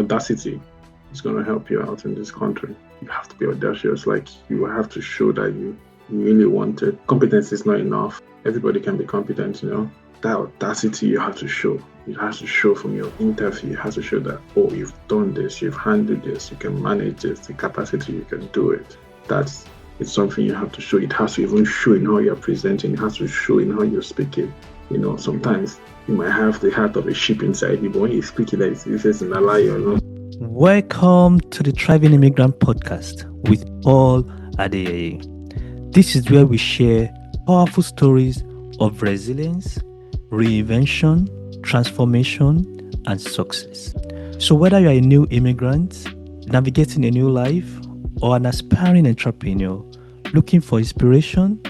audacity is going to help you out in this country. You have to be audacious. Like, you have to show that you really want it. Competence is not enough. Everybody can be competent, That audacity you have to show. It has to show from your interview. You have to show that, you've done this, you've handled this, you can manage this, the capacity, you can do it. It's something you have to show. It has to even show in how you're presenting. It has to show in how you're speaking. Sometimes you might have the heart of a sheep inside you, but when you speak it, it's just in a liar, Welcome to the Thriving Immigrant Podcast with Paul Adeyeye. This is where we share powerful stories of resilience, reinvention, transformation, and success. So whether you're a new immigrant, navigating a new life, or an aspiring entrepreneur looking for inspiration,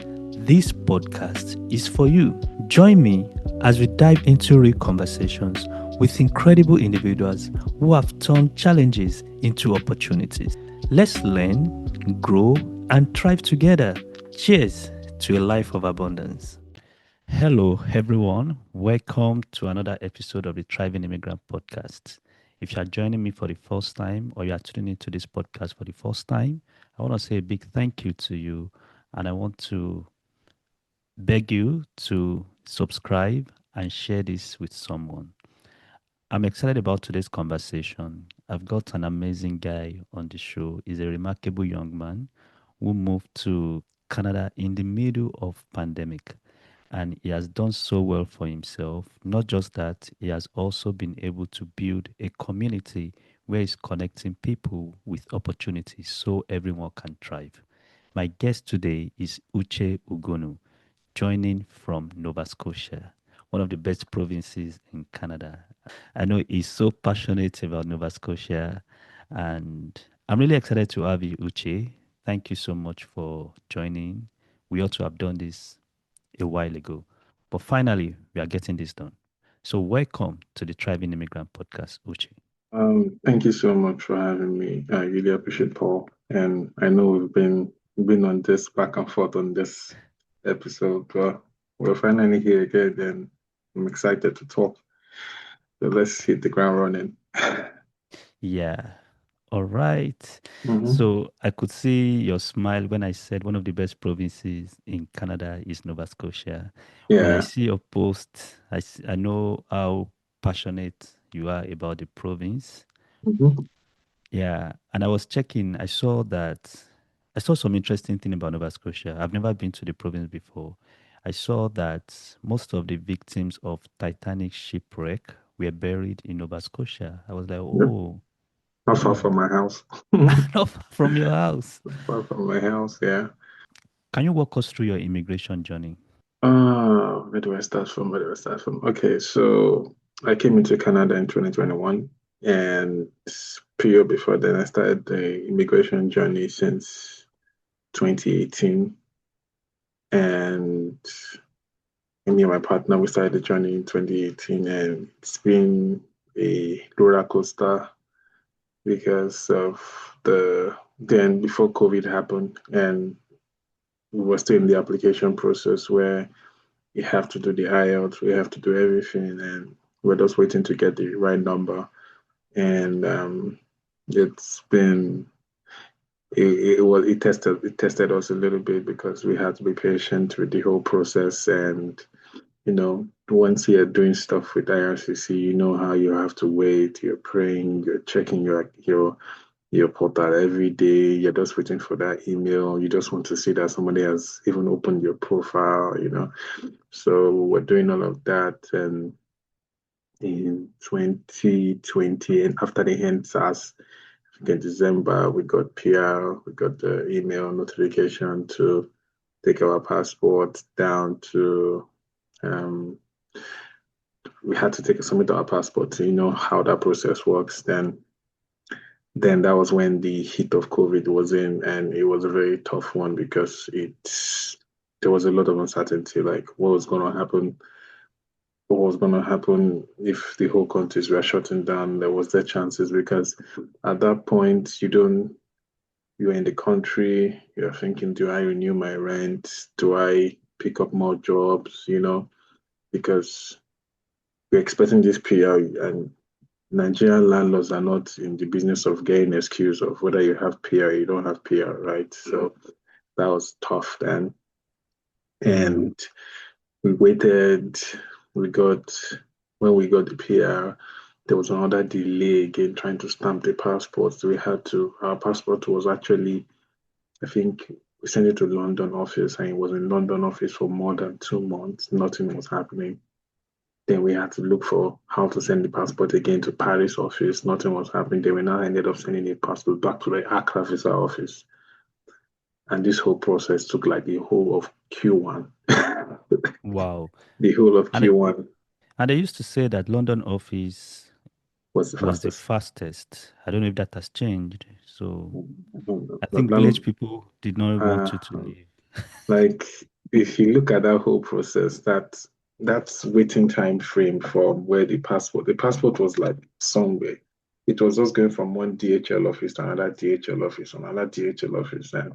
this podcast is for you. Join me as we dive into real conversations with incredible individuals who have turned challenges into opportunities. Let's learn, grow, and thrive together. Cheers to a life of abundance. Hello, everyone. Welcome to another episode of the Thriving Immigrant Podcast. If you are joining me for the first time or you are tuning into this podcast for the first time, I want to say a big thank you to you. And I want to beg you to subscribe and share this with someone. I'm excited about today's conversation. I've got an amazing guy on the show. He's a remarkable young man who moved to Canada in the middle of pandemic. And he has done so well for himself. Not just that, he has also been able to build a community where he's connecting people with opportunities so everyone can thrive. My guest today is Uche Ughonu, joining from Nova Scotia, one of the best provinces in Canada. I know he's so passionate about Nova Scotia, and I'm really excited to have you, Uche. Thank you so much for joining. We ought to have done this a while ago, but finally, we are getting this done. So, welcome to the Thriving Immigrant Podcast, Uche. Thank you so much for having me. I really appreciate Paul. And I know we've been on this back and forth on this episode, but we're finally here again, and I'm excited to talk. So let's hit the ground running. Yeah. All right. Mhm. So I could see your smile when I said one of the best provinces in Canada is Nova Scotia. When I Yeah. see your post, I know how passionate you are about the province. Mhm. Yeah. And I was checking, I saw some interesting thing about Nova Scotia. I've never been to the province before. I saw that most of the victims of Titanic shipwreck were buried in Nova Scotia. I was like, Yep. oh, Not far hmm. from my house. Not far from your house. Not far from my house, yeah. Can you walk us through your immigration journey? Where do I start from? Where do I start from? Okay, so I came into Canada in 2021, and period before then, I started the immigration journey since 2018. And me and my partner, we started the journey in 2018, and it's been a roller coaster because of then before COVID happened, and we were still in the application process where you have to do the IELTS, we have to do everything, and we're just waiting to get the right number. And it's been it tested us a little bit because we had to be patient with the whole process. And once you're doing stuff with IRCC, you know how you have to wait. You're praying, you're checking your portal every day. You're just waiting for that email. You just want to see that somebody has even opened your profile. So we're doing all of that, and in 2020, and after the EndSARS, I think in December, we got PR, we got the email notification to take our passport down to, um, we had to submit our passport to how that process works. Then that was when the heat of COVID was in, and it was a very tough one because there was a lot of uncertainty, like what was going to happen if the whole countries were shutting down. There was the chances because at that point you're in the country, you're thinking, do I renew my rent? Do I pick up more jobs? Because we're expecting this PR, and Nigerian landlords are not in the business of getting excuse of whether you have PR or you don't have PR, right? So that was tough then. And we waited, we got, when we got the PR, there was another delay again trying to stamp the passports. Our passport was actually, I think we sent it to London office and it was in London office for more than 2 months. Nothing was happening. Then we had to look for how to send the passport again to Paris office. Nothing was happening. Then we now ended up sending the passport back to the Accra visa office. And this whole process took like the whole of Q1. Wow. The whole of And Q1 and they used to say that London office was the was the fastest. fastest. I don't know if that has changed. So I think village But, people did not want you to uh, leave. like if you look at that whole process, that's waiting time frame from where the passport was like somewhere. It was just going from one DHL office to another DHL office, another DHL office. And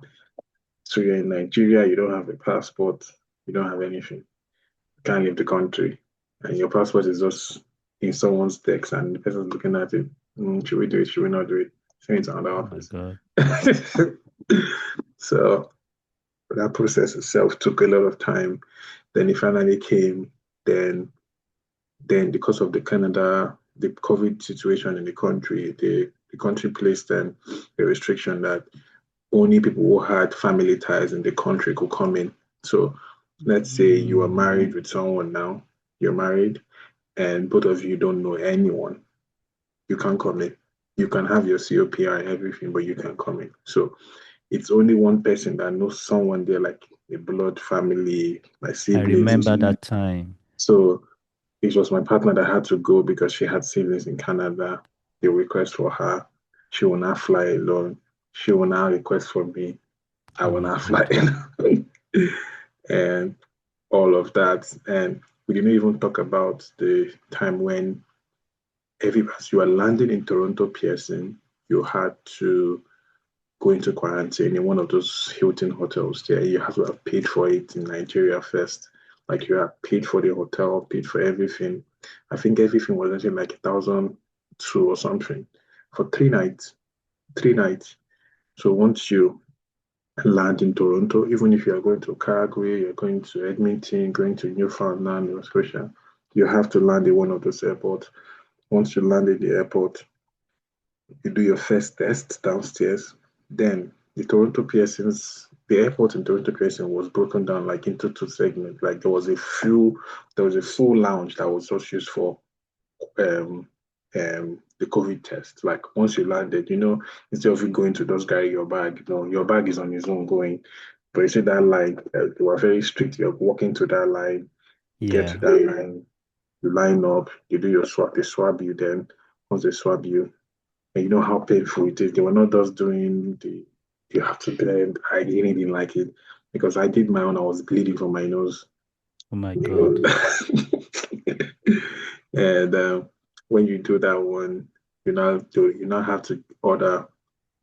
so you're in Nigeria, you don't have a passport, you don't have anything, you can't leave the country. And your passport is just in someone's text and the person's looking at it. Should we do it? Should we not do it? Send it to another Oh my office. God. So that process itself took a lot of time. Then it finally came. Then, then because of the COVID situation in the country, the country placed then a restriction that only people who had family ties in the country could come in. So let's say you are married with someone now, you're married, and both of you don't know anyone, you can't come in. You can have your COPR and everything, but you can't come in. So it's only one person that knows someone there, like a blood family, my I siblings. remember that time. So it was my partner that had to go because she had siblings in Canada. They request for her. She will not fly alone. She will not request for me. I Oh will my not fly God. alone. And all of that. And we didn't even talk about the time when as you are landing in Toronto, Pearson, you had to go into quarantine in one of those Hilton hotels there. You have to have paid for it in Nigeria first. Like you have paid for the hotel, paid for everything. I think everything was actually like 1,002 or something for 3 nights. 3 nights. So once you land in Toronto, even if you are going to Calgary, you're going to Edmonton, going to Newfoundland, Nova Scotia, you have to land in one of those airports. Once you land in the airport, you do your first test downstairs. Then the airport in Toronto Pearson was broken down like into two segments. Like there was a full lounge that was just used for um the COVID test. Like once you landed, instead of you going to just carry your bag, your bag is on its own going. But you see that line, they were very strict. You're walking to that line, you get to Yeah. that line, you line up, you do your swab, they swab you then. Once they swab you, and you know how painful it is. They were not just doing you have to blend. I really didn't like it because I did my own. I was bleeding from my nose. Oh my God. You and when you do that one, you now have to order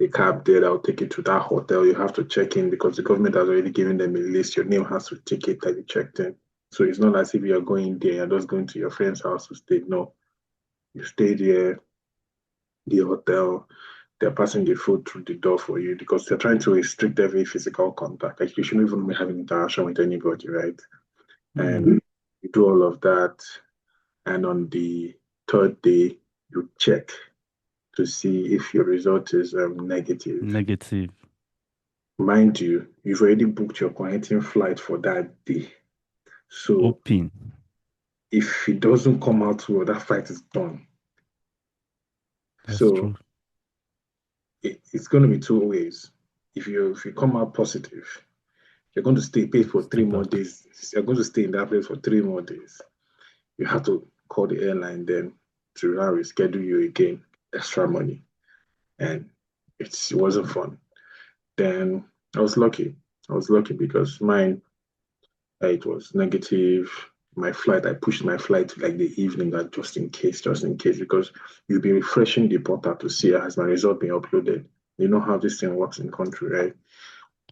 a cab there that will take you to that hotel. You have to check in because the government has already given them a list. Your name has to tick it that you checked in. So it's not as if you're going there, you're just going to your friend's house to stay. No, you stay there, the hotel, they're passing the food through the door for you because they're trying to restrict every physical contact. Like you shouldn't even be having interaction with anybody, right? Mm. And you do all of that. And on the third day, you check to see if your result is negative. Negative. Mind you, you've already booked your connecting flight for that day. So Open. if it doesn't come out well, that flight is done. That's So true. it's going to be two ways. If you come out positive, you're going to stay paid for Stay three more back. days. You're going to stay in that place for 3 more days. You have to call the airline then to now reschedule you again, extra money. And it wasn't fun. Then I was lucky. I was lucky because mine, it was negative. My flight, I pushed my flight to like the evening that just in case, because you'll be refreshing the portal to see has my result been uploaded. You know how this thing works in country, right?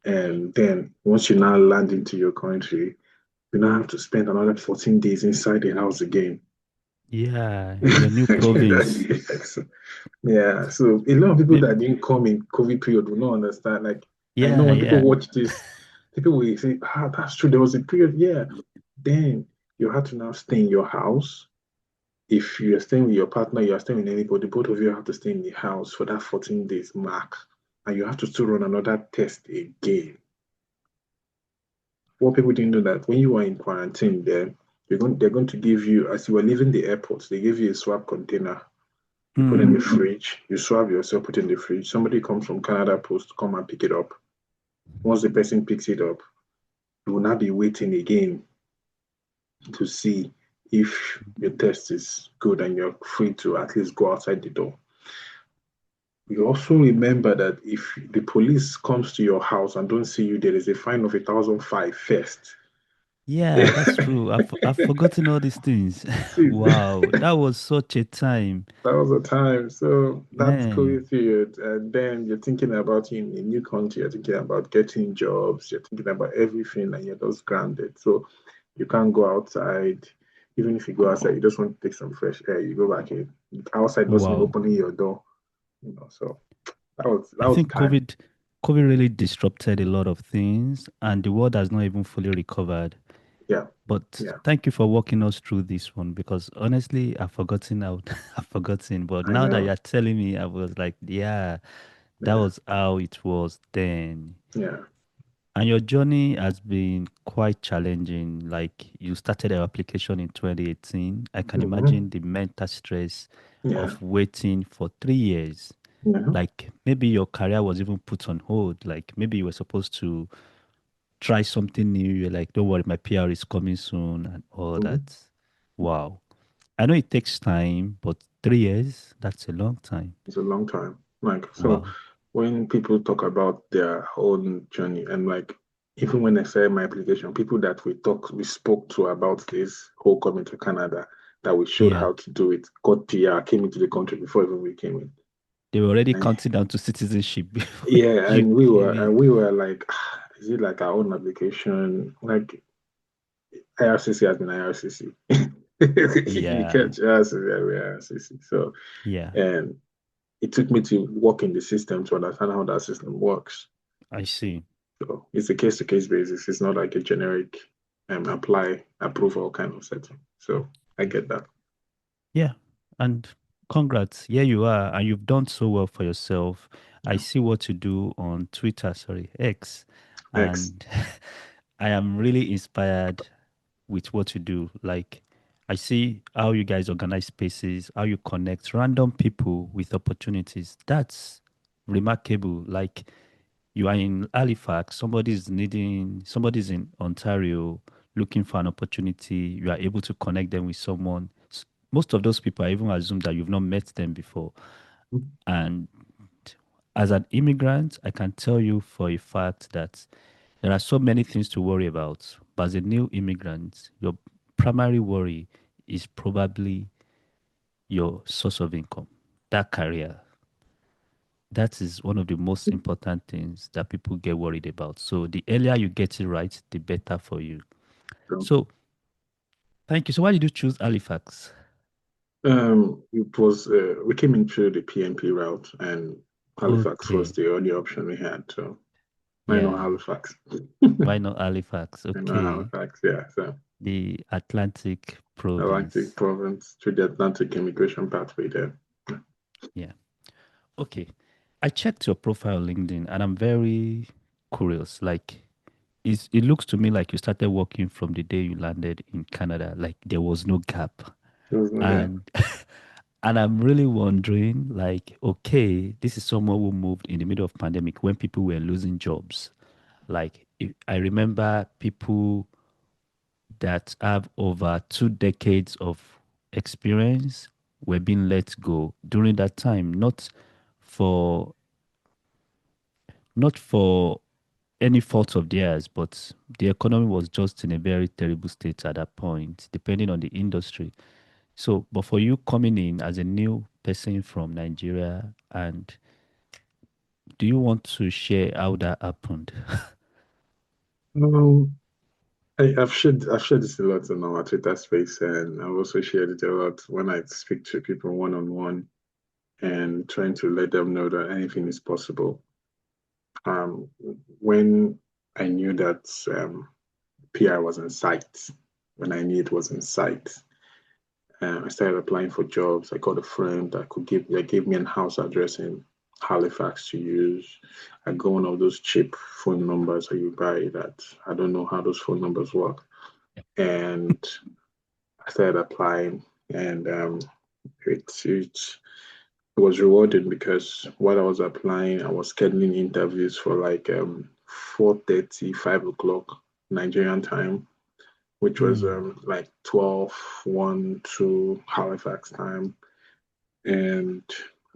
And then once you now land into your country, you now have to spend another 14 days inside the house again. Yeah, your new province. Yes. Yeah. So a lot of people May- that didn't come in COVID period will not understand. Like I know Yeah, when people yeah. watch this, people will say, "Ah, that's true. There was a period." Yeah. Then you have to now stay in your house. If you're staying with your partner, you're staying with anybody, both of you have to stay in the house for that 14 days mark. And you have to still run another test again. What people didn't know that when you are in quarantine there, they're going to give you, as you are leaving the airport, they give you a swab container. You put in the Hmm. fridge, you swab yourself, put in the fridge. Somebody comes from Canada Post to come and pick it up. Once the person picks it up, you will now be waiting again to see if your test is good and you're free to at least go outside the door. You also remember that if the police comes to your house and don't see you, there is a fine of 1,005 first. Yeah, that's true. I've forgotten all these things. See, Wow, that was such a time. that was the time. So that's Man, COVID period. And then you're thinking about in a new country, you're thinking about getting jobs, you're thinking about everything, and you're just grounded. So you can't go outside. Even if you go outside, you just want to take some fresh air, you go back in. Outside doesn't wow. opening your door, So I that was the think time. COVID really disrupted a lot of things and the world has not even fully recovered. Yeah, But yeah. thank you for walking us through this one because honestly, I've forgotten how I've forgotten. But I now that know. you're telling me, I was like, yeah, that Yeah, was how it was then. yeah. And your journey has been quite challenging. Like you started your application in 2018. I can Hmm. imagine the mental stress Yeah, of waiting for 3 years. yeah. Like maybe your career was even put on hold. Like maybe you were supposed to try something new. You're like, don't worry, my PR is coming soon and all Hmm. that. Wow. I know it takes time, but 3 years, that's a long time. It's a long time. Like, so Wow. when people talk about their own journey, and like, even when I say my application, people that we spoke to about this whole coming to Canada, that we showed Yeah. how to do it, got PR, came into the country before even we came in. They were already And counting down to citizenship before yeah, you came in. and we were like, "Ah, is it like our own application? Like IRCC has been IRCC. You Yeah. catch IRCC, IRCC. So, Yeah. and it took me to work in the system to understand how that system works. I see. So it's a case to case basis. It's not like a generic apply approval kind of setting. So I get that. Yeah. And congrats. Here you are. And you've done so well for yourself. I Yeah. see what you do on Twitter, sorry, X. X. And I am really inspired with what you do. Like, I see how you guys organize spaces, how you connect random people with opportunities. That's remarkable. Like, you are in Halifax, somebody's in Ontario looking for an opportunity. You are able to connect them with someone. Most of those people, I even assume that you've not met them before. And as an immigrant, I can tell you for a fact that there are so many things to worry about. But as a new immigrant, your primary worry is probably your source of income, that career. That is one of the most important things that people get worried about. So the earlier you get it right, the better for you. So So thank you. So why did you choose Halifax? it was we came in through the PNP route, and Halifax was Okay. the only option we had. So I know Yeah. Halifax. Why not Halifax? I know Okay. Halifax, yeah. So The Atlantic Atlantic province. province through the Atlantic immigration pathway there. Yeah. Okay. I checked your profile on LinkedIn and I'm very curious. Like, it looks to me like you started working from the day you landed in Canada. Like, there was no gap. There was no gap. And and I'm really wondering, like, okay, this is someone who moved in the middle of pandemic when people were losing jobs. Like, if, I remember people that have over 2 decades of experience were being let go during that time, for not for any fault of theirs, but the economy was just in a very terrible state at that point, depending on the industry. So, but for you coming in as a new person from Nigeria, and do you want to share how that happened? Um, I've shared this a lot on our Twitter space, and I've also shared it a lot when I speak to people one on one and trying to let them know that anything is possible. Um, when I knew that PR was in sight, when I knew it was in sight, I started applying for jobs. I got a friend that gave me an house address in Halifax to use. I got one of those cheap phone numbers that you buy that I don't know how those phone numbers work. And I started applying, and it was rewarding because while I was applying, I was scheduling interviews for like 4:30, 5 o'clock Nigerian time, which was Hmm. like 12, 1, 2 Halifax time. And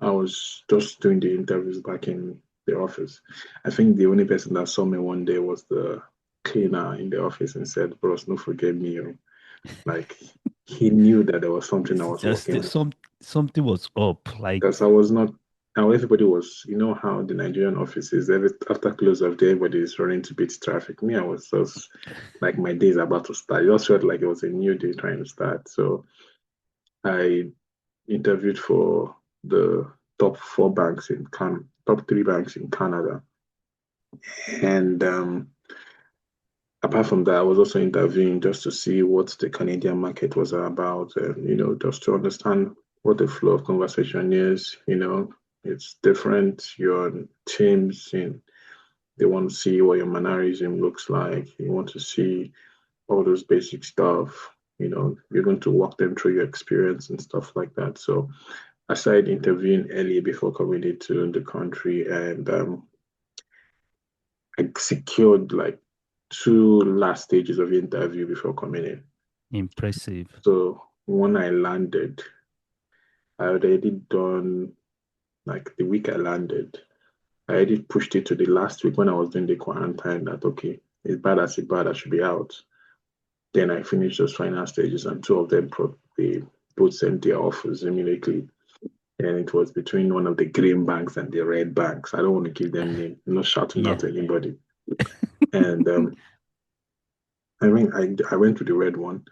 I was just doing the interviews back in the office. I think the only person that saw me one day was the cleaner in the office and said, "Bros, don't forget me." Oh." Like he knew that there was something I It's was just working with something was up. Like, because I was not. Now everybody was, you know how the Nigerian offices, after close of day, everybody is running to beat traffic. Me, I was just like my day is about to start. It just felt like it was a new day trying to start. So I interviewed for the top three banks in Canada. And apart from that, I was also interviewing just to see what the Canadian market was about, and just to understand what the flow of conversation is. It's different. You're on teams, and they want to see what your mannerism looks like. You want to see all those basic stuff. You're going to walk them through your experience and stuff like that. So I started interviewing early before coming into the country, and I secured like two last stages of interview before coming in. impressive. So when I landed, I had already done like the week I landed. I already pushed it to the last week when I was doing the quarantine that okay, it's bad as it's bad, I should be out. Then I finished those final stages, and two of them they both sent their offers immediately. And it was between one of the green banks and the red banks. I don't want to give them name. I'm not shouting Yeah. out anybody. And I went to the red one.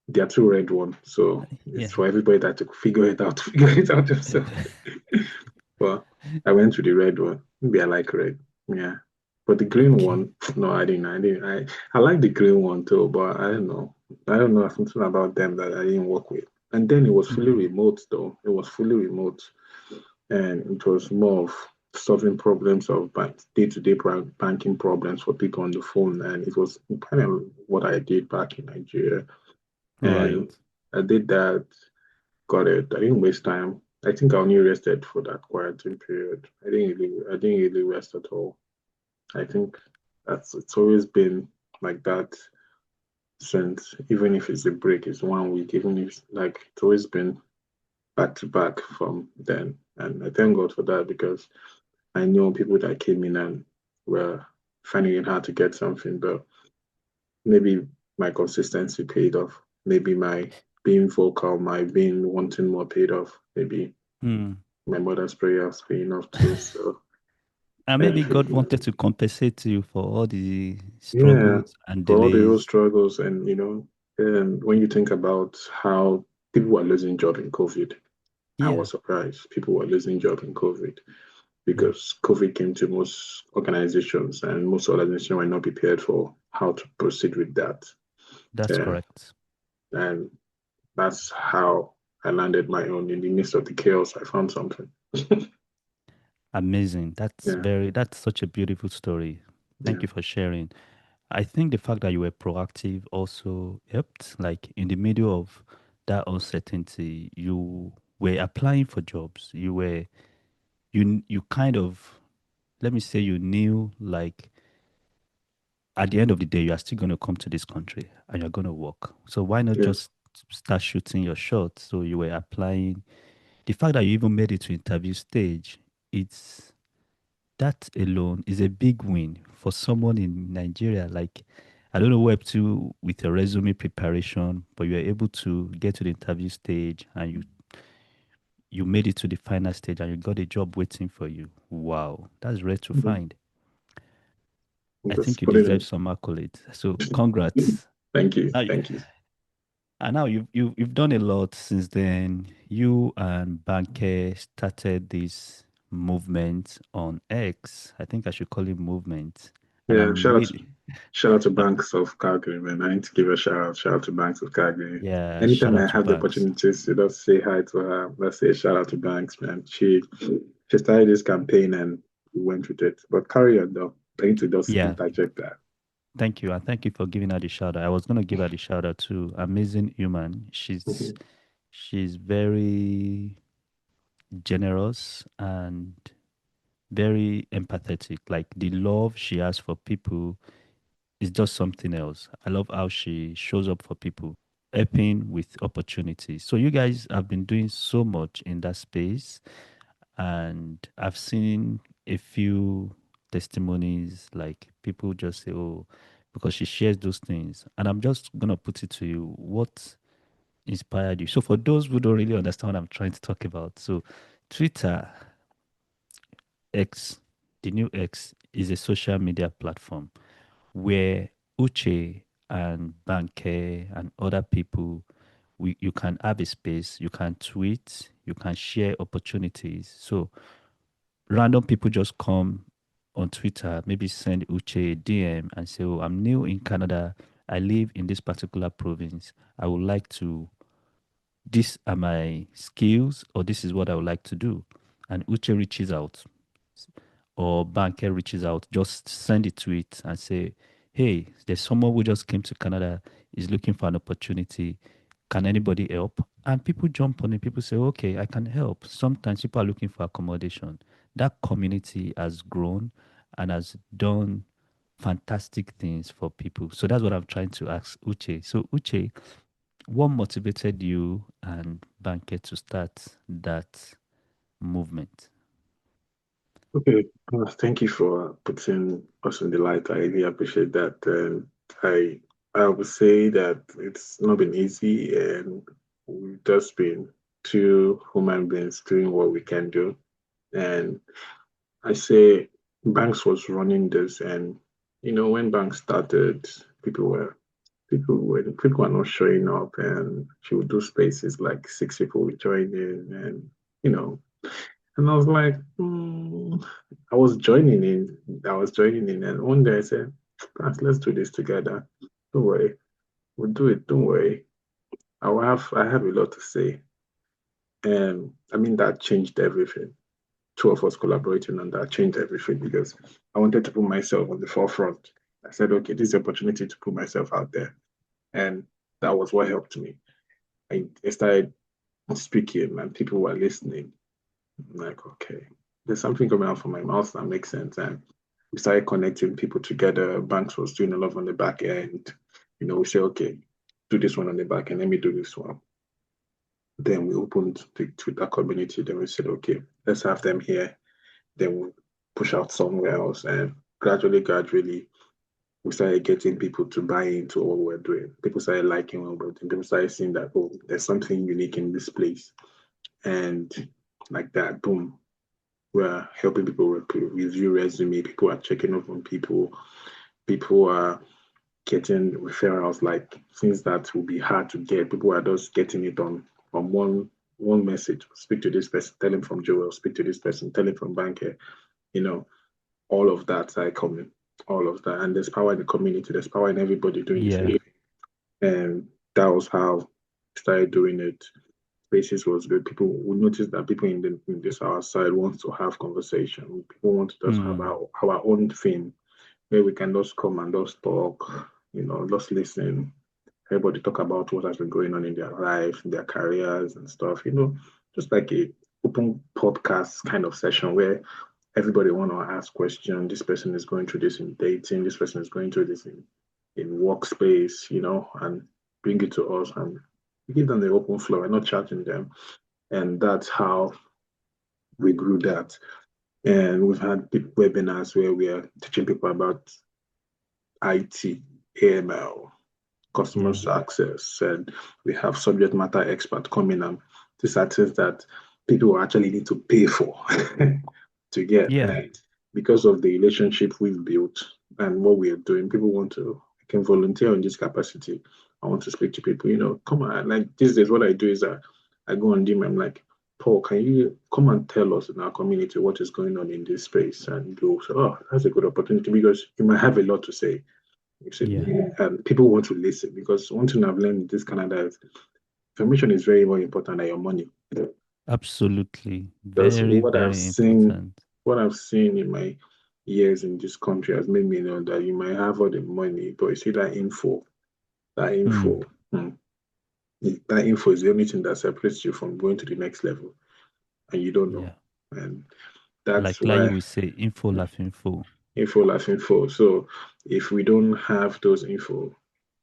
There are two red ones, so it's Yeah. for everybody that to figure it out, figure it out yourself. But I went to the red one. Maybe I like red. Yeah. But the green Okay. one, no, I didn't. I didn't. I like the green one too, but I don't know. I don't know something about them that I didn't work with. And then it was fully Hmm. remote though. It was fully remote. And it was more of solving problems of day-to-day banking problems for people on the phone. And it was kind of what I did back in Nigeria. Right. And I did that, got it. I didn't waste time. I think I only rested for that quarantine period. I didn't really rest at all. I think it's always been like that since, even if it's a break, it's 1 week, even if like it's always been back to back from then. And I thank God for that because I know people that came in and were finding it hard to get something, but maybe my consistency paid off. Maybe my being vocal, my being wanting more paid off. Maybe Hmm. my mother's prayers paying off too. So And I maybe feel, God wanted to compensate you for all the yeah, struggles and for all the real delays. struggles and and when you think about how people were losing job in COVID, I Yeah. was surprised. People were losing job in COVID Yeah. because COVID came to most organizations, and most organizations were not prepared for how to proceed with that. That's Yeah. correct. And that's how I landed my own in the midst of the chaos. I found something. Amazing. Yeah, That's such a beautiful story. Thank yeah, you for sharing. I think the fact that you were proactive also helped. Like in the middle of that uncertainty, you were applying for jobs. You kind of, let me say, you knew like at the end of the day you are still going to come to this country and you're going to work. So why not yeah. just start shooting your shot? So you were applying. The fact that you even made it to interview stage, it's that alone is a big win for someone in Nigeria. Like, I don't know where to with your resume preparation, but you were able to get to the interview stage and you made it to the final stage and you got a job waiting for you. Wow, that's rare to Mhm. find. I Just think you put it deserve in. some accolades. So congrats. Thank you. Now, Thank you. and now you've done a lot since then. You and Banke started this movement on X. I think I should call it movement. And Yeah, I'm really, shout out to I'm, Banks of Calgary, man. I need to give a shout out. Shout out to Banks of Calgary. yeah, shout Anytime I out to have the Banks. opportunities to just say hi to her, let's say shout out to Banks, man. She started this campaign and we went with it. But carry on though. I need to just Yeah, interject that. thank you. And thank you for giving her the shout out. I was gonna give her the shout out too. Amazing human. She's Mhm. she's very generous and very empathetic. Like the love she has for people is just something else. I love how she shows up for people, helping with opportunities. So you guys have been doing so much in that space, and I've seen a few testimonies like people just say, "Oh," because she shares those things. And I'm just gonna put it to you, what inspired you? So for those who don't really understand what I'm trying to talk about, so Twitter X, the new X, is a social media platform where Uche and Banke and other people, you can have a space, you can tweet, you can share opportunities. So random people just come on Twitter, maybe send Uche a DM and say, "Oh, I'm new in Canada. I live in this particular province. I would like to, these are my skills, or this is what I would like to do." And Uche reaches out, or banker reaches out, just send a tweet and say, "Hey, there's someone who just came to Canada, is looking for an opportunity. Can anybody help?" And people jump on it. People say, "Okay, I can help." Sometimes people are looking for accommodation. That community has grown and has done fantastic things for people. So that's what I'm trying to ask Uche. So, Uche, what motivated you and Banker to start that movement? Okay, thank you for putting us in the light. I really appreciate that. And I I would say that it's not been easy, and we've just been two human beings doing what we can do. And I say Banks was running this, and when Banks started, people were people were not showing up, and she would do spaces like six people would join in, and you know. And I was like, I was joining in. I was joining in. And one day I said, "Guys, let's do this together. Don't worry. We'll do it. Don't worry. I have a lot to say." And I mean, that changed everything. Two of us collaborating on that changed everything because I wanted to put myself on the forefront. I said, okay, this is the opportunity to put myself out there. And that was what helped me. I started speaking and people were listening. I'm like, okay, there's something coming out from my mouth that makes sense. And we started connecting people together. Banks was doing a lot on the back end. We say, okay, do this one on the back end. Let me do this one. Then we opened the Twitter community. Then we said, okay, let's have them here. Then we push out somewhere else. And gradually, we started getting people to buy into what we're doing. People started liking what we're doing. People started seeing that, oh, there's something unique in this place. And like that, boom, we're helping people review resume. People are checking up on people. People are getting referrals, like things that will be hard to get. People are just getting it on one message. Speak to this person, tell him from Joel. Speak to this person, tell him from Banker. You know, all of that are coming. All of that, and there's power in the community. There's power in everybody doing the same Yeah. thing. And that was how I started doing it. Spaces was good. People we noticed that people in this our side want to have conversation. People want to just have Mm. our own thing where we can just come and just talk, just listen. Everybody talk about what has been going on in their life, in their careers and stuff, just like a open podcast kind of session where everybody want to ask questions. This person is going through this in dating, this person is going through this in workspace, and bring it to us and we give them the open floor. We're not charging them. And that's how we grew that. And we've had webinars where we are teaching people about IT, AML, customer Yeah. success, and we have subject matter expert coming and these are things that people actually need to pay for to get. Yeah. And because of the relationship we've built, and what we are doing. People want to can volunteer in this capacity. I want to speak to people. Come on. Like these days, what I do is that I go on Dim. I'm like, Paul, can you come and tell us in our community what is going on in this space? And you say, oh, that's a good opportunity because you might have a lot to say. You see, Yeah. and people want to listen because one thing I've learned in this Canada is information is very more important than your money. Absolutely. That's Very, very important. what I've seen in my years in this country has made me know that you might have all the money, but you see that Hmm. info, hmm, that info is the only thing that separates you from going to the next level, and you don't know. Yeah. And that's Like you why will say, info love info. info life info. So if we don't have those info,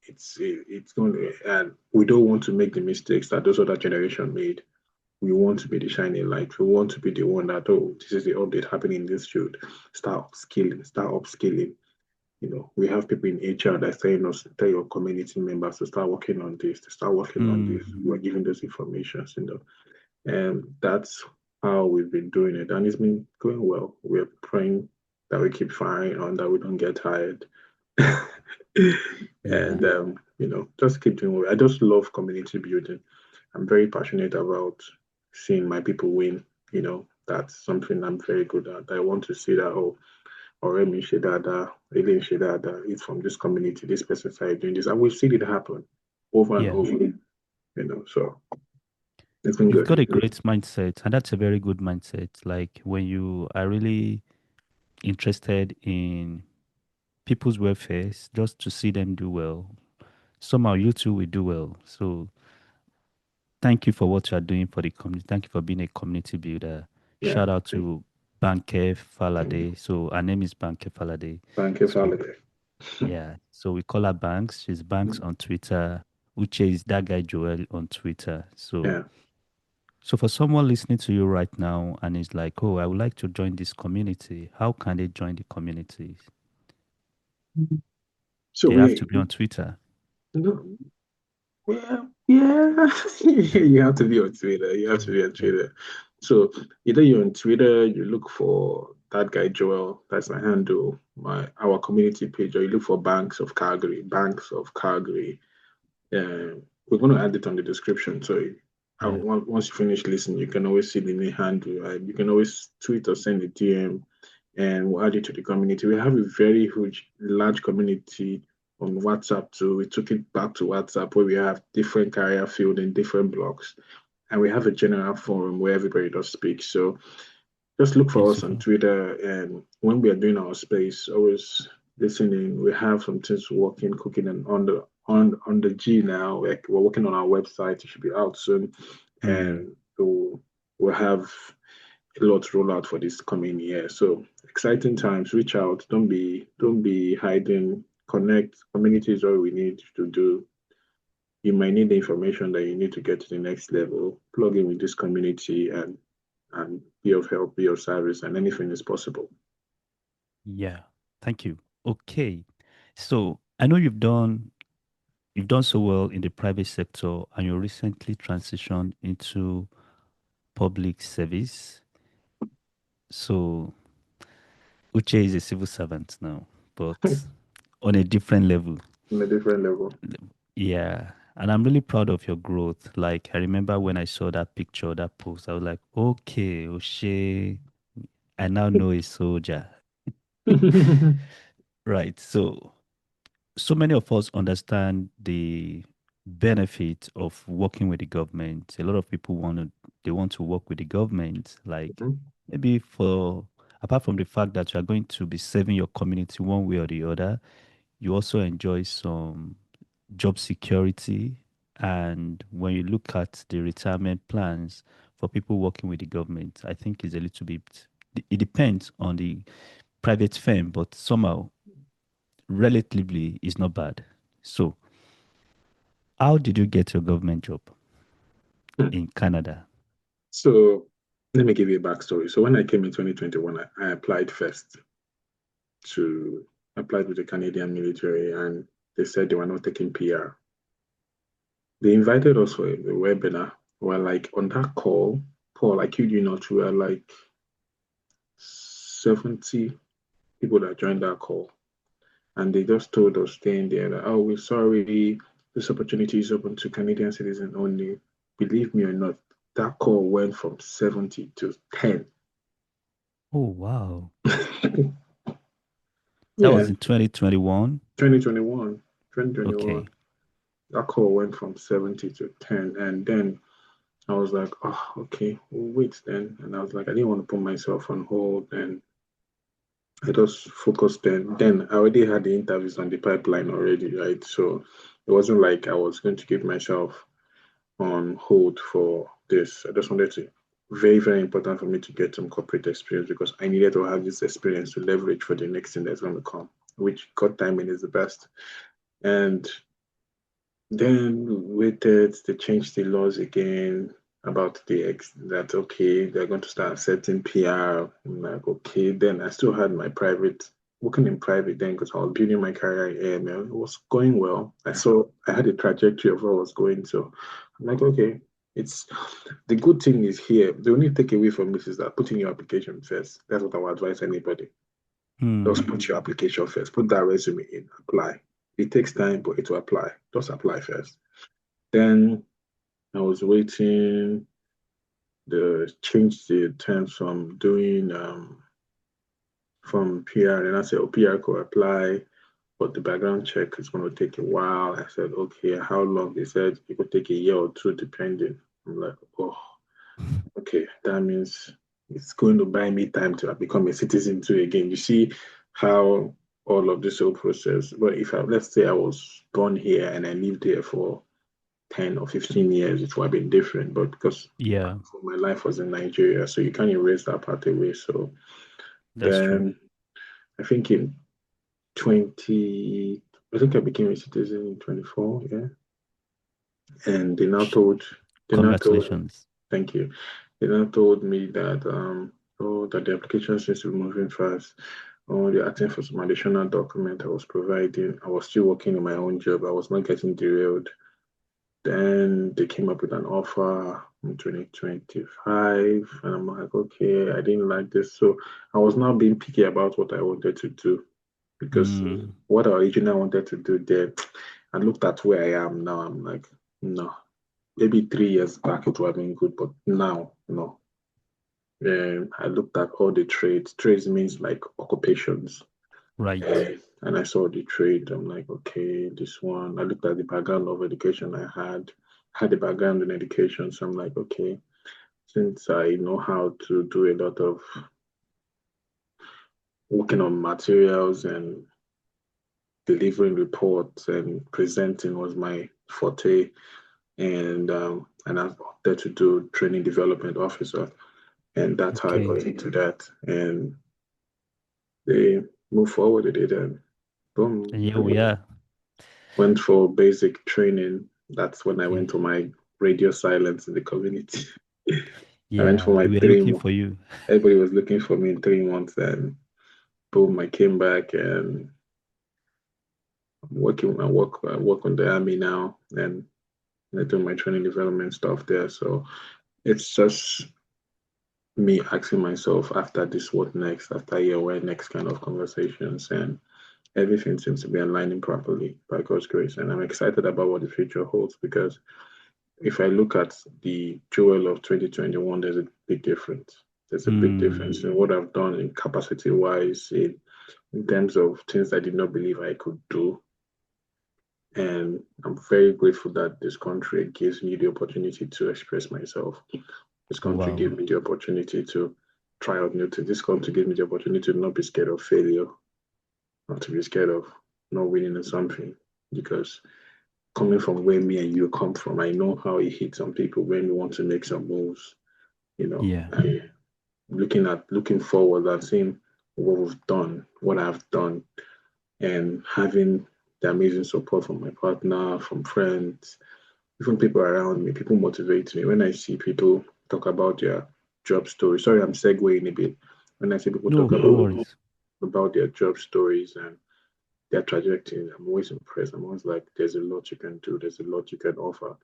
it's going to, and we don't want to make the mistakes that those other generation made. We want to be the shining light. We want to be the one that, oh, this is the update happening in this field. Start upskilling, start upskilling. We have people in HR that saying us, tell your community members to start working on this, to start working on this. Hmm. We're giving those information. And that's how we've been doing it. And it's been going well. We're praying that we keep firing on, that we don't get tired. Yeah. And just keep doing what I just love community building. I'm very passionate about seeing my people win. That's something I'm very good at. I want to see that, oh, Oremi Shedada, Eileen Shedada is from this community, this person started doing this. And we've seen it happen over and Yeah. over, so it's been You've got good. a great mindset, and that's a very good mindset. Like when you are really interested in people's welfare, just to see them do well, somehow you too will do well. So thank you for what you are doing for the community. Thank you for being a community builder. Yeah. Shout out to Banke Falade. So her name is Banke Falade. Thank you, So Falade. yeah, so we call her Banks. She's Banks on Twitter. Uche is that guy Joel on Twitter. So Yeah. so for someone listening to you right now and is like, oh, I would like to join this community, how can they join the community? So They have to be on Twitter. no, yeah. You have to be on Twitter. You have to be on Yeah. Twitter. So either you're on Twitter, you look for that guy Joel, that's my handle, our community page, or you look for Banks of Calgary, Banks of Calgary. We're going to add it on the description. So Yeah. once you finish listening, you can always see the new handle. You can always tweet or send a DM, and we'll add it to the community. We have a very huge, large community on WhatsApp too. We took it back to WhatsApp where we have different career field in different blocks, and we have a general forum where everybody does speak. So just look for us on Beautiful. Twitter, and when we are doing our space, always listening. We have some things working, cooking, and on the G now. We're working on our website. It should be out soon, Mm. and we'll have a lot to roll out for this coming year. So exciting times. Reach out. Don't be hiding. Connect. Community is all we need to do. You might need the information that you need to get to the next level. Plug in with this community and be of help, be of service, and anything is possible. Yeah. Thank you. Okay. So I know you've done so well in the private sector and you recently transitioned into public service. So Uche is a civil servant now, but on a different level. On a different level. Yeah. And I'm really proud of your growth. Like I remember when I saw that picture, that post, I was like, okay, Uche, I now know a soldier. Right. So many of us understand the benefit of working with the government. A lot of people want to work with the government, like maybe for apart from the fact that you are going to be serving your community one way or the other, you also enjoy some job security. And when you look at the retirement plans for people working with the government, I think it's a little bit, it depends on the private firm, but somehow relatively is not bad. So, how did you get your government job in Canada? So let me give you a backstory. So when I came in 2021, I applied first to applied with the Canadian military, and they said they were not taking PR. They invited us for a webinar. We're like on that call, Paul, I kid you not, we were like 70 people that joined that call. and they just told us staying there that, oh, we're sorry, this opportunity is open to Canadian citizens only. Believe me or not, that call went from 70 to 10. Oh, wow. That Yeah, was in 2021. 2021. 2021. Okay. That call went from 70 to 10. And then I was like, oh, okay, we'll wait then. And I was like, I didn't want to put myself on hold. And I just focused then. Then I already had the interviews on the pipeline already, right? So it wasn't like I was going to give myself on hold for this. I just wanted to, very, very important for me to get some corporate experience because I needed to have this experience to leverage for the next thing that's going to come, which God timing is the best. And then we waited, they changed the laws again about that okay, they're going to start accepting PR. I'm like, okay, then I still had my private working in private then because I was building my career in AML. It was going well. I had a trajectory of where I was going. So I'm like, okay, it's the good thing is here. The only takeaway from this is that putting your application first. That's what I would advise anybody. Just Hmm. put your application first. Put that resume in, apply. It takes time, but it will apply. Just apply first. Then I was waiting. The change the terms from doing from PR, and I said, "Oh, PR could apply, but the background check is going to take a while." I said, "Okay, how long?" They said it could take a year or two, depending. I'm like, "Oh, okay, that means it's going to buy me time to become a citizen too again." You see how all of this whole process. But if let's say I was born here and I lived here for 10 or 15 years, it would have been different. But because Yeah, my life was in Nigeria, so you can't erase that part away. So that's true. then I think in 20, I think I became a citizen in 24, yeah. And they now told, Congratulations. thank you. They now told me that, oh, that the application seems to be moving fast. Oh, they're asking for some additional document I was providing. I was still working in my own job. I was not getting derailed. Then they came up with an offer in 2025, and I'm like, okay, I didn't like this. So I was now being picky about what I wanted to do because Hmm. what I originally wanted to do there, I looked at where I am now. I'm like, no, maybe 3 years back it would have been good, but now, no. Then I looked at all the trades. Trades means like occupations. Right. And I saw the trade. I'm like, okay, this one. I looked at the background of education I had a background in education. So I'm like, okay, since I know how to do a lot of working on materials and delivering reports and presenting was my forte, and I wanted to do training development officer, and that's how I got Okay. into that. And they moved forward with it, and boom, And here we are. went for basic training. That's when I went Okay. to my radio silence in the community. I went for Yeah, my we were three looking months. for you. Everybody was looking for me in 3 months, and boom, I came back and I'm working. I work on the army now, and I do my training development stuff there. So it's just me asking myself after this, what next? After a year, where next kind of conversations, and everything seems to be aligning properly by God's grace. And I'm excited about what the future holds because if I look at the Joel of 2021, there's a big difference. There's a big difference Hmm. in what I've done in capacity wise, in terms of things I did not believe I could do. And I'm very grateful that this country gives me the opportunity to express myself. This country Wow. gave me the opportunity to try out new things. This country gave me the opportunity to not be scared of failure, not to be scared of not winning in something. Because coming from where me and you come from, I know how it hits on people when we want to make some moves, you know. Yeah. And looking forward and seeing what we've done, what I've done, and having the amazing support from my partner, from friends, even people around me. People motivate me when I see people talk about their job story. Sorry, I'm segueing a bit. When I see people talk No, no worries. about their job stories and their trajectory, I'm always impressed. I'm always like, there's a lot you can do. There's a lot you can offer.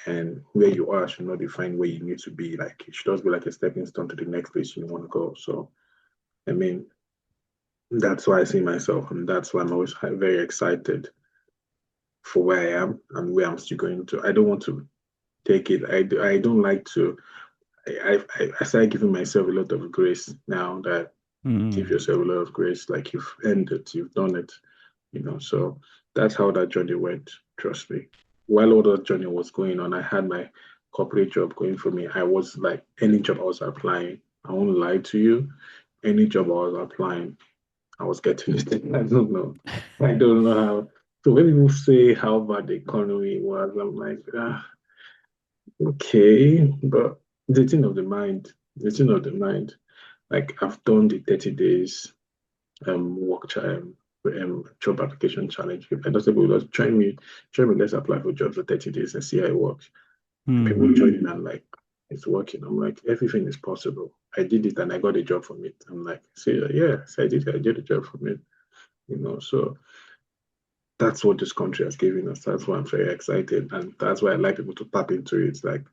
And where you are should not define where you need to be. Like it should just be like a stepping stone to the next place you want to go. So I mean, That's why I see myself, and that's why I'm always very excited for where I am and where I'm still going to. I don't want to take it. I don't like to. I started giving myself a lot of grace now that give Mm. yourself a lot of grace, like you've earned it, you've done it, So that's how that journey went. Trust me. While all that journey was going on, I had my corporate job going for me. I was like any job I was applying. I won't lie to you. Any job I was applying, I was getting it. I don't know. I don't know how. So when people say how bad the economy was, I'm like, okay, but the thing of the mind, the thing of the mind. Like I've done the 30 days job application challenge. If I just say, well, just join me, let's apply for jobs for 30 days and see how it works. And people Mm. join me and like, it's working. I'm like, everything is possible. I did it and I got a job from it. I'm like, see, yeah, so I did a job from it. So that's what this country has given us. That's why I'm very excited. And that's why I like people to tap into it. Like,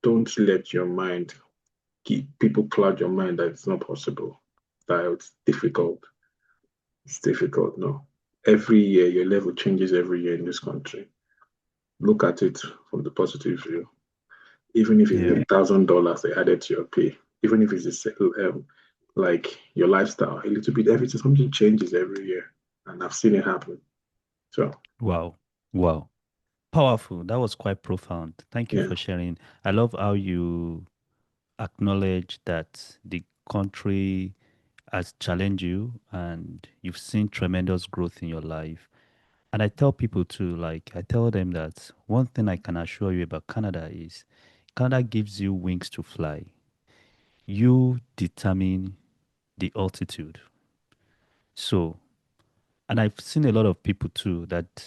don't let your mind keep people cloud your mind that it's not possible, that it's difficult. It's difficult, no. Every year, your level changes every year in this country. Look at it from the positive view. Even if it's Yeah. $1,000 they added to your pay, even if it's like your lifestyle, a little bit, everything, something changes every year. And I've seen it happen. So, Wow. Wow. Powerful. That was quite profound. Thank you yeah, for sharing. I love how you acknowledge that the country has challenged you and you've seen tremendous growth in your life. And I tell people too, like, I tell them that one thing I can assure you about Canada is Canada gives you wings to fly. You determine the altitude. So, and I've seen a lot of people too that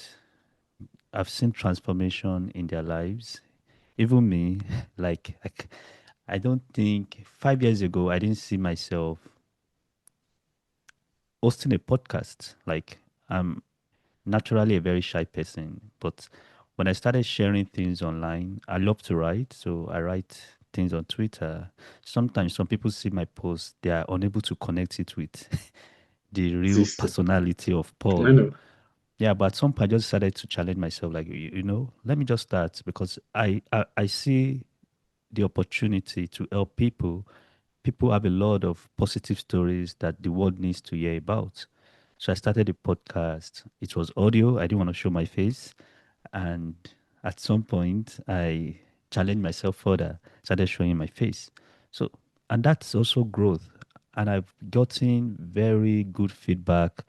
I've seen transformation in their lives. Even me, like, I don't think 5 years ago, I didn't see myself hosting a podcast. Like, I'm naturally a very shy person, but when I started sharing things online, I love to write. So I write things on Twitter. Sometimes some people see my post, they are unable to connect it with the real this, personality of I Paul. know, Yeah, but at some point I just decided to challenge myself, like, let me just start because I see the opportunity to help people. People have a lot of positive stories that the world needs to hear about. So I started a podcast. It was audio. I didn't want to show my face. And at some point, I challenged myself further, started showing my face. So, and that's also growth. And I've gotten very good feedback.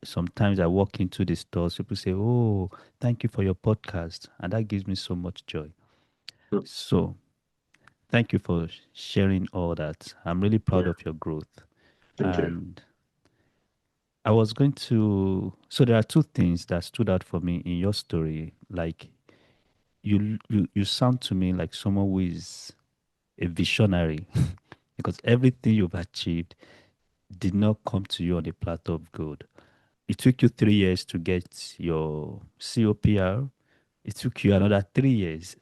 Sometimes I walk into the stores, people say, "Oh, thank you for your podcast." And that gives me so much joy. So, thank you for sharing all that. I'm really proud yeah, of your growth. thank you. And I was going to, so there are two things that stood out for me in your story. Like you sound to me like someone who is a visionary because everything you've achieved did not come to you on a platter of gold. It took you 3 years to get your COPR. It took you another 3 years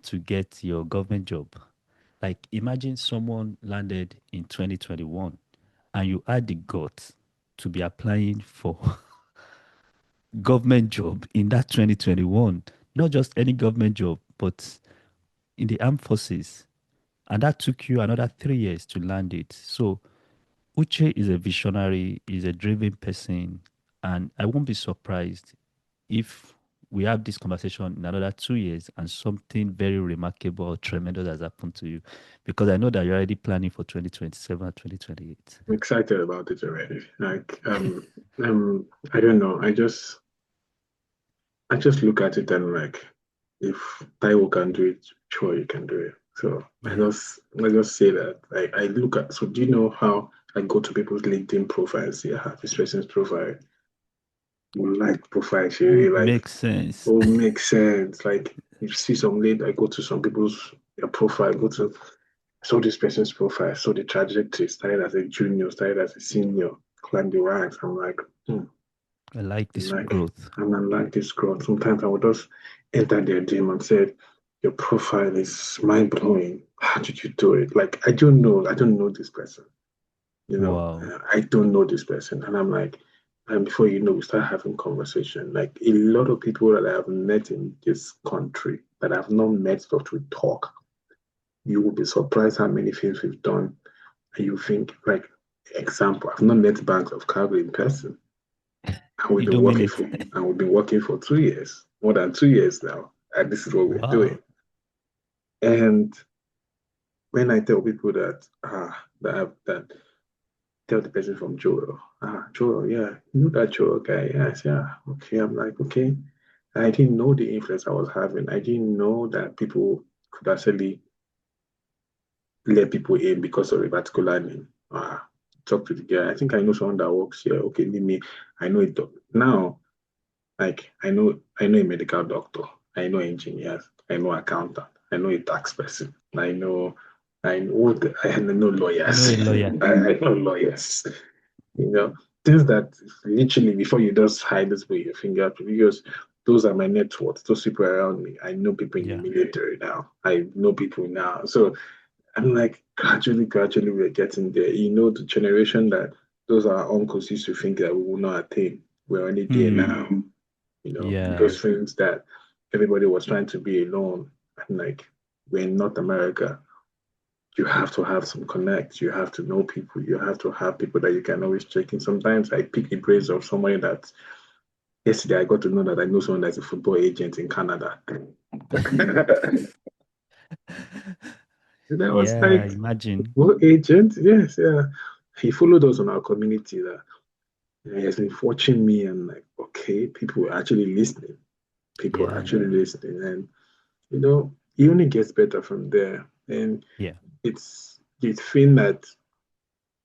to get your government job. Like imagine someone landed in 2021 and you had the guts to be applying for government job in that 2021, not just any government job, but in the armed forces. And that took you another 3 years to land it. So Uche is a visionary, is a driven person, and I won't be surprised if we have this conversation in another 2 years and something very remarkable or tremendous has happened to you. Because I know that you're already planning for 2027 and 2028. I'm excited about it already. Like, I don't know. I just look at it and like, if Taiwo can do it, sure you can do it. So Yeah. I just say that. I look at. So do you know how I go to people's LinkedIn profiles? See, I have this person's profile. You like profile, she really like. Makes sense. Oh, makes sense. Like you see some late. I go to some people's profile. Go to saw this person's profile. Saw the trajectory. Started as a junior. Started as a senior. Climbed the ranks. I'm like. I like I'm this like, growth. I'm unlike this girl. Sometimes I would just enter their gym and say, your profile is mind blowing. How did you do it? Like, I don't know. I don't know this person. Wow. I don't know this person. And I'm like, and before you know, we start having conversation. Like a lot of people that I have met in this country that I've not met, but we talk. You will be surprised how many things we've done. And you think, like, example, I've not met Banks of Calgary in person. And You don't mean it. we've been working for 2 years, more than 2 years now. And this is what we're doing. Wow. And when I tell people that tell the person from Joro, Joro, yeah, you know that Joro guy, yes, yeah, okay. I'm like, okay. I didn't know the influence I was having. I didn't know that people could actually let people in because of a particular name. Talk to the guy. I think I know someone that works here. Okay, leave me. I know it now. Like I know a medical doctor. I know engineers. I know accountant. I know a tax person. I know You know lawyers. a lawyer. I know lawyers. You know, things that literally before you just hide this with your finger, because those are my networks, those people around me. I know people in the Yeah. military now. I know people now. So I'm like, gradually, we're getting there. The generation that those our uncles used to think that we will not attain. We're only there Hmm. now. Yeah. Those things that everybody was trying to be alone. And like, we're in North America. You have to have some connects. You have to know people. You have to have people that you can always check in. Sometimes I pick the brains of somebody that yesterday I got to know that I know someone that's a football agent in Canada. And I was Yeah. like, Imagine. football agent? Yes, yeah. He followed us on our community that he has been watching me and like, okay, people are actually listening. People are Yeah. actually listening. And it only gets better from there. And Yeah. it's the thing that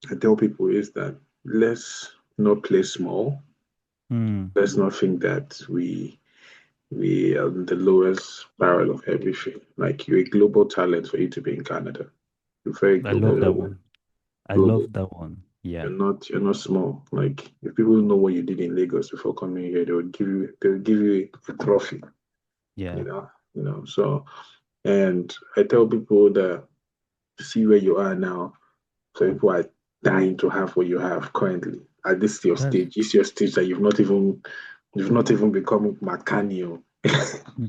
I tell people is that let's not play small. Hmm. Let's not think that we are the lowest barrel of everything. Like you're a global talent for you to be in Canada. You're very I love that global. one. I Global. love that one. Yeah. You're not small. Like if people know what you did in Lagos before coming here, they would give you a trophy. You Yeah. know, So and I tell people that see where you are now. So people are dying to have what you have currently. At this your That's stage, it's your stage that you've not even become Macanio. hmm.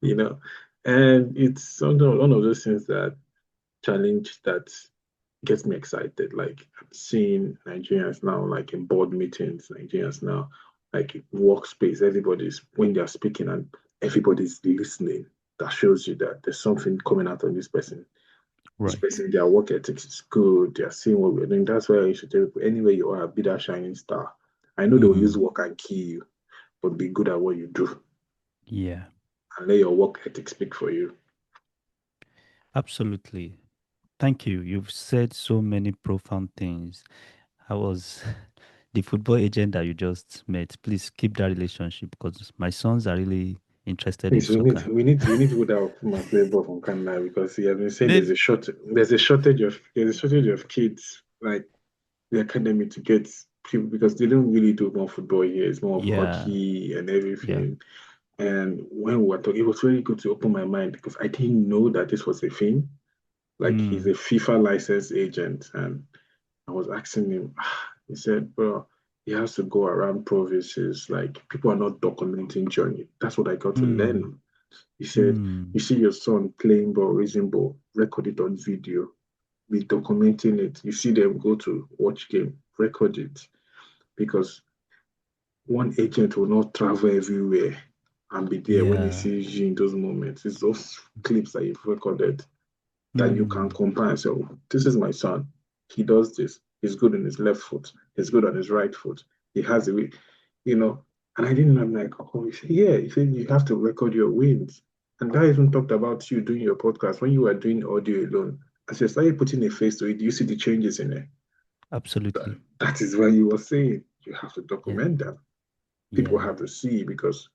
you know. And it's one of those things that challenge that gets me excited. Like I'm seeing Nigerians now, like in board meetings, Nigerians now, like in workspace, everybody's when they're speaking and everybody's listening. That shows you that there's something coming out of this person. This Right. person, their work ethics is good. They're seeing what we're doing. That's why I should tell people anywhere you are, be that shining star. I know they will use Hmm. work and kill you, but be good at what you do Yeah. and let your work ethic speak for you. Absolutely. Thank you. You've said so many profound things. I was the football agent that you just met. Please keep that relationship because my sons are really interested in Please, soccer. we need people that will come and play ball from Canada because he has been saying Maybe, there's a shortage of kids like the academy to get people because they don't really do more football here. It's more of yeah, hockey and yeah. everything. And when we were talking, it was very good to open my mind because I didn't know that this was a thing. Like he's a Mm, FIFA licensed agent, and I was asking him. He said, "Bro, he has to go around provinces. Like people are not documenting journey. That's what I got to mm, learn." He said, mm. "You see your son playing ball, raising ball, record it on video, be documenting it. You see them go to watch game, record it because one agent will not travel everywhere and be there when he Yeah. sees you in those moments. It's those clips that you've recorded that you can Mm, compare and say, oh, this is my son. He does this. He's good on his left foot. He's good on his right foot. He has a way, you know. And I didn't know, I'm like, oh, he said, yeah, he said you have to record your wins. And that even talked about you doing your podcast when you were doing audio alone. As you started putting a face to it, you see the changes in it. absolutely. That is why you were saying you have to Yeah. document them. People Yeah. have to see because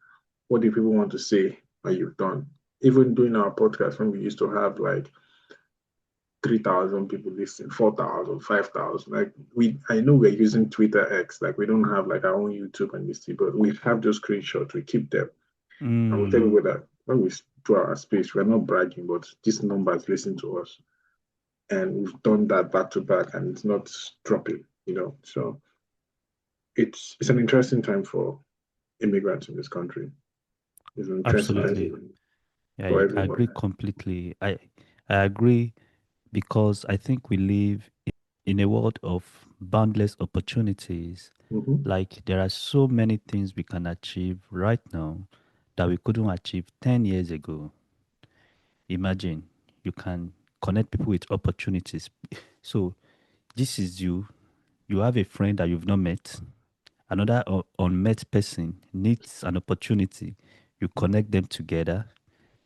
what do people want to say when you've done? Even doing our podcast when we used to have like 3,000 people listening, 4,000, 5,000. Like I know we're using Twitter X, like we don't have like our own YouTube and this thing, but we have those screenshots, we keep them. And we tell Mm, people that when we do our space, we're not bragging, but this numbers listen to us. And we've done that back to back, and it's not dropping. So it's an interesting time for immigrants in this country. It's an interesting Absolutely. time for I agree everyone. completely. I agree because I think we live in a world of boundless opportunities. Hmm. Like there are so many things we can achieve right now that we couldn't achieve 10 years ago. Imagine you can connect people with opportunities. So this is you. You have a friend that you've not met. Another unmet person needs an opportunity. You connect them together.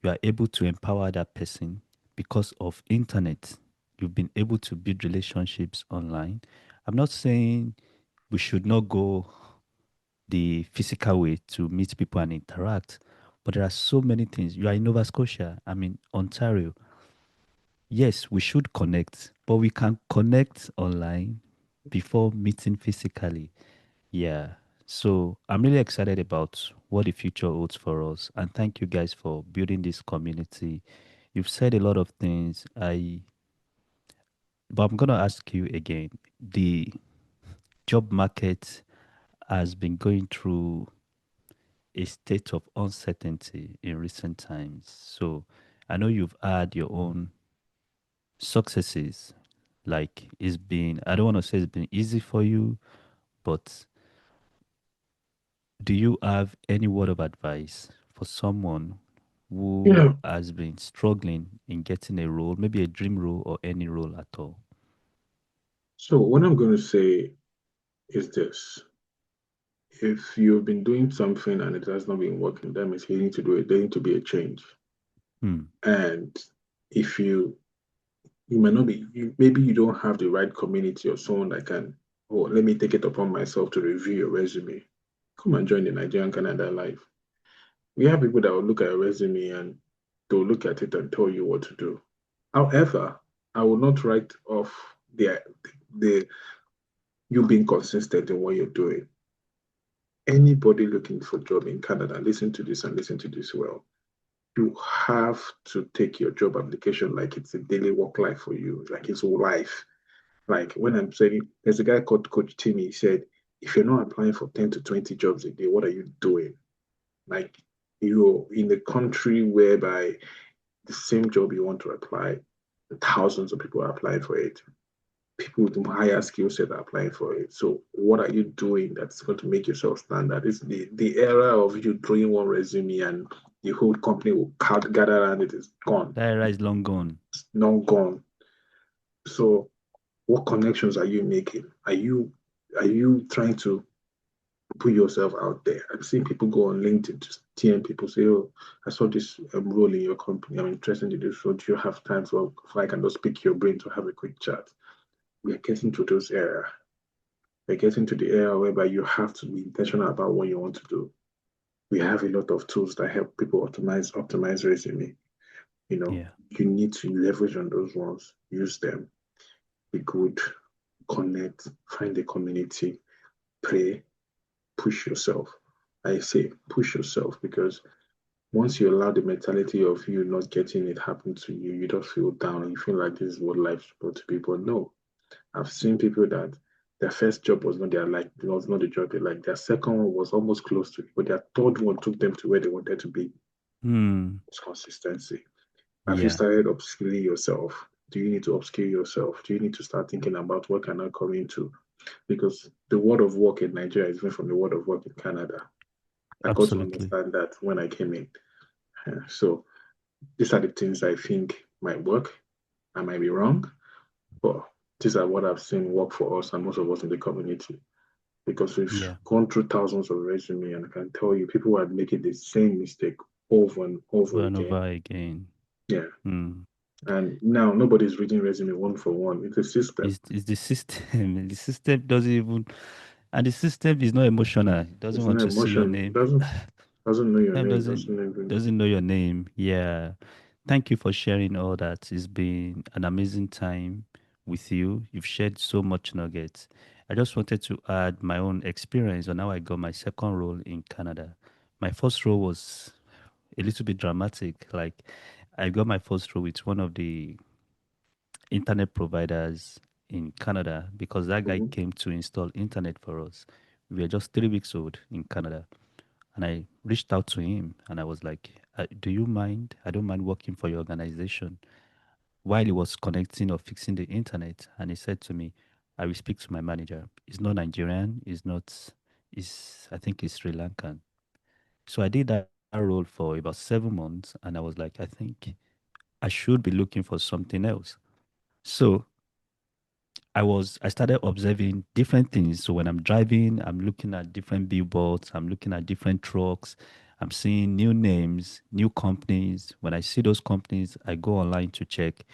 You are able to empower that person because of internet. You've been able to build relationships online. I'm not saying we should not go the physical way to meet people and interact, but there are so many things. You are in Nova Scotia, I'm in Ontario. Yes, we should connect, but we can connect online before meeting physically. Yeah. So I'm really excited about what the future holds for us. And thank you guys for building this community. You've said a lot of things. But I'm gonna ask you again. The job market has been going through a state of uncertainty in recent times. So I know you've had your own successes. Like it's been, I don't want to say it's been easy for you, but do you have any word of advice for someone who Yeah. has been struggling in getting a role, maybe a dream role or any role at all? So what I'm going to say is this. If you've been doing something and it has not been working, that means you need to do it. There need to be a change. Hmm. And if you might not be, maybe you don't have the right community or someone that can, oh, let me take it upon myself to review your resume. Come and join the Nigerian Canada life. We have people that will look at a resume and they'll look at it and tell you what to do. However, I will not write off the you being consistent in what you're doing. Anybody looking for a job in Canada, listen to this and listen to this well. You have to take your job application like it's a daily work life for you, like it's life. Like when I'm saying, there's a guy called Coach Timmy. He said, if you're not applying for 10 to 20 jobs a day, what are you doing? Like you're in a country whereby the same job you want to apply, thousands of people are applying for it. People with higher skill set are applying for it. So what are you doing that's going to make yourself stand out? It's the era of you throwing one resume and the whole company will gather around it is gone. That era is long gone. It's not gone. So what connections are you making? Are you trying to put yourself out there? I've seen people go on LinkedIn to TM people say, "Oh, I saw this role in your company. I'm interested in this role. Do you have time for if I can just pick your brain to have a quick chat?" We are getting to those era. We're getting to the era whereby you have to be intentional about what you want to do. We have a lot of tools that help people optimize resume. You know, Yeah. you need to leverage on those ones, use them, be good, connect, find a community, pray, push yourself. I say push yourself because once you allow the mentality of you not getting it happen to you, you don't feel down and you feel like this is what life's supposed to be. But no, I've seen people that their first job was not their like was not the job they like. Their second one was almost close to it, but their third one took them to where they wanted to be. Hmm. It's consistency. Have you Yeah. started upskilling yourself? Do you need to upskill yourself? Do you need to start thinking about what can I come into? Because the world of work in Nigeria is different from the world of work in Canada. I got to Absolutely. understand that when I came in. So these are the things I think might work. I might be wrong, but these are what I've seen work for us and most of us in the community. Because we've Yeah. gone through thousands of resumes and I can tell you people are making the same mistake over and over Over and again. over again. Yeah. Hmm. And now nobody's reading resume one for one. It's a system. It's the system. The system doesn't even, and the system is not emotional. It doesn't It's want not to see your emotion. It name. doesn't know your System name, doesn't doesn't even doesn't know your name. Yeah. Thank you for sharing all that. It's been an amazing time with you. You've shared so much nuggets. I just wanted to add my own experience on how I got my second role in Canada. My first role was a little bit dramatic. Like I got my first role with one of the internet providers in Canada because that guy Mhm. came to install internet for us. We were just 3 weeks old in Canada. And I reached out to him and I was like, do you mind? I don't mind working for your organization. While he was connecting or fixing the internet, and he said to me, I will speak to my manager. He's not Nigerian, I think he's Sri Lankan. So I did that role for about 7 months and I was like, I think I should be looking for something else. So I started observing different things. So when I'm driving, I'm looking at different billboards, I'm looking at different trucks, I'm seeing new names, new companies. When I see those companies, I go online to check.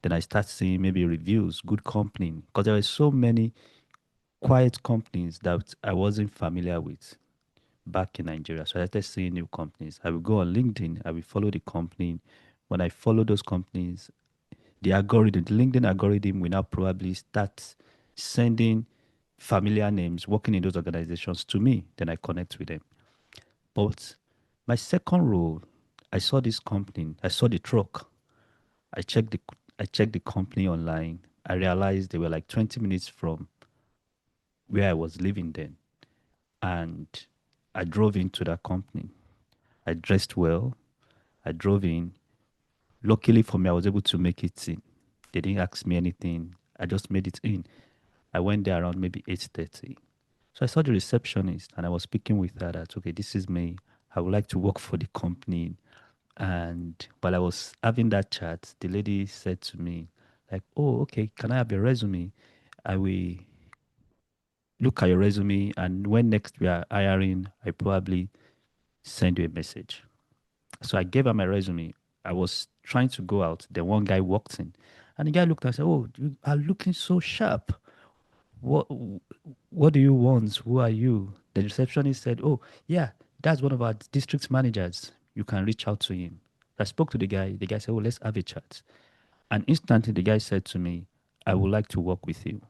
Then I start seeing maybe reviews, good company. Because there were so many quiet companies that I wasn't familiar with back in Nigeria. So I started seeing new companies. I will go on LinkedIn, I will follow the company. When I follow those companies, the LinkedIn algorithm will now probably start sending familiar names working in those organizations to me. Then I connect with them. But my second role, I saw this company, I saw the truck. I checked the I checked the company online. I realized they were like 20 minutes from where I was living then. And I drove into that company. I dressed well. I drove in. Luckily for me, I was able to make it in. They didn't ask me anything. I just made it in. I went there around maybe 8:30. So I saw the receptionist and I was speaking with her that, okay, this is me. I would like to work for the company. And while I was having that chat, the lady said to me, like, oh, okay, can I have your resume? I will look at your resume and when next we are hiring, I probably send you a message. So I gave her my resume. I was trying to go out. Then one guy walked in and the guy looked and said, oh, you are looking so sharp. What what do you want? Who are you? The receptionist said, oh, yeah, that's one of our district managers. You can reach out to him. I spoke to the guy. The guy said, oh, let's have a chat. And instantly the guy said to me, I would like to work with you.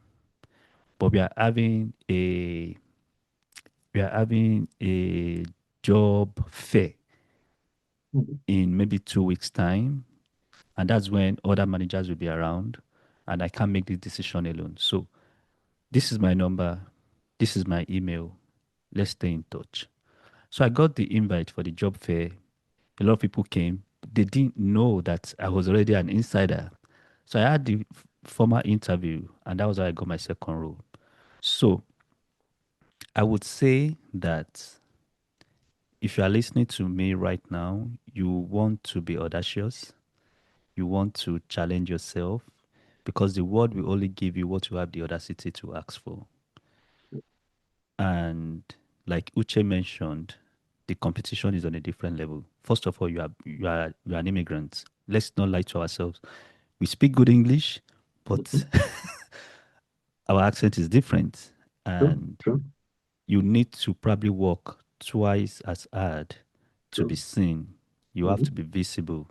But we are having a job fair Mhm. in maybe 2 weeks' time. And that's when other managers will be around and I can't make this decision alone. So this is my number. This is my email. Let's stay in touch. So I got the invite for the job fair. A lot of people came. They didn't know that I was already an insider. So I had the formal interview, and that was how I got my second role. So I would say that if you are listening to me right now, you want to be audacious, you want to challenge yourself, because the world will only give you what you have the audacity to ask for. And like Uche mentioned, the competition is on a different level. First of all, you are an immigrant. Let's not lie to ourselves. We speak good English, but Mhm. our accent is different, True, and true, you need to probably work twice as hard to be true. seen. You have to Mhm. be visible.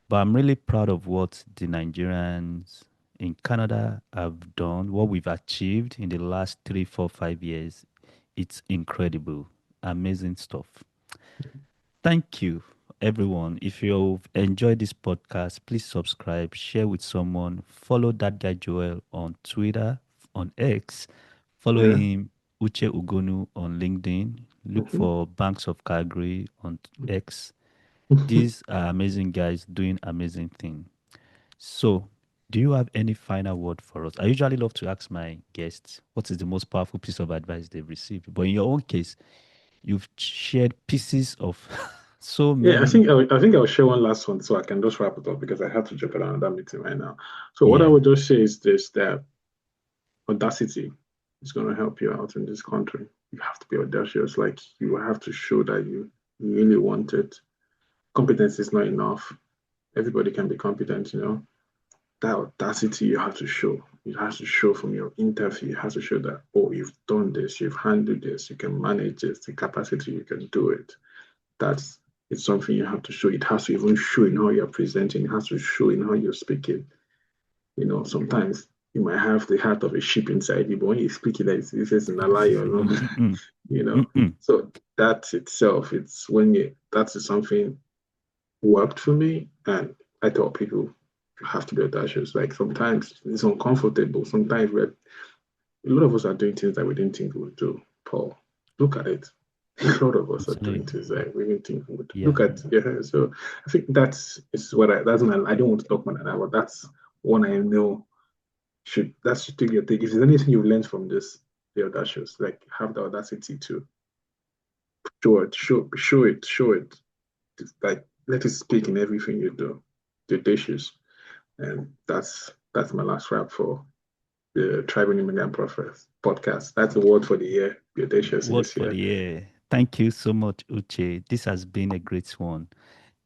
But I'm really proud of what the Nigerians in Canada have done, what we've achieved in the last 3, 4, 5 years. It's incredible, amazing stuff. Thank you, everyone. If you've enjoyed this podcast, please subscribe, share with someone, follow that guy Joel on Twitter, on X, follow Yeah. him, Uche Ughonu on LinkedIn, look Mhm. for Banks of Calgary on X. These are amazing guys doing amazing things. So, do you have any final word for us? I usually love to ask my guests what is the most powerful piece of advice they've received. But in your own case, you've shared pieces of so Yeah, I many. think I think I'll share one last one so I can just wrap it up because I have to jump around that meeting right now. So what I Yeah. would just say is this that audacity is going to help you out in this country. You have to be audacious. Like you have to show that you really want it. Competence is not enough. Everybody can be competent, you know. That audacity you have to show. You have to show from your interview. You have to show that, oh, you've done this, you've handled this, you can manage this, the capacity, you can do it. That's it's something you have to show. It has to even show in how you're presenting, it has to show in how you're speaking. You know, sometimes you might have the heart of a sheep inside you, but when you speak it, it's just an lion, Mm-mm, you know. mm-mm. So that itself, it's when you that is something worked for me, and I tell people You have to be audacious. Like sometimes it's uncomfortable. Sometimes we're a lot of us are doing things that we didn't think we would do. Paul, look at it. A lot of us are doing Absolutely. things that we didn't think we would. Yeah. Look at yeah. So I think that's is what that's my. I don't want to talk more than that, but that's one I know should take your take. If there's anything you've learned from this, the audacious, like have the audacity to show it. Like let it speak in everything you do. The audacious, and that's my last rap for the Tribal Immigrant Prophets podcast. That's the word for the year. Be audacious in Word this for the year. year. Thank you so much, Uche. This has been a great one.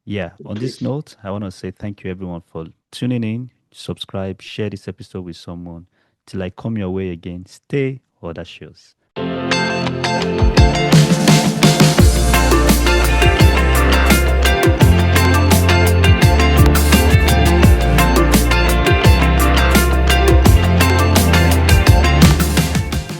Yeah, on Okay. this note, I want to say thank you everyone for tuning in. Subscribe, share this episode with someone. Till I come your way again, stay audacious.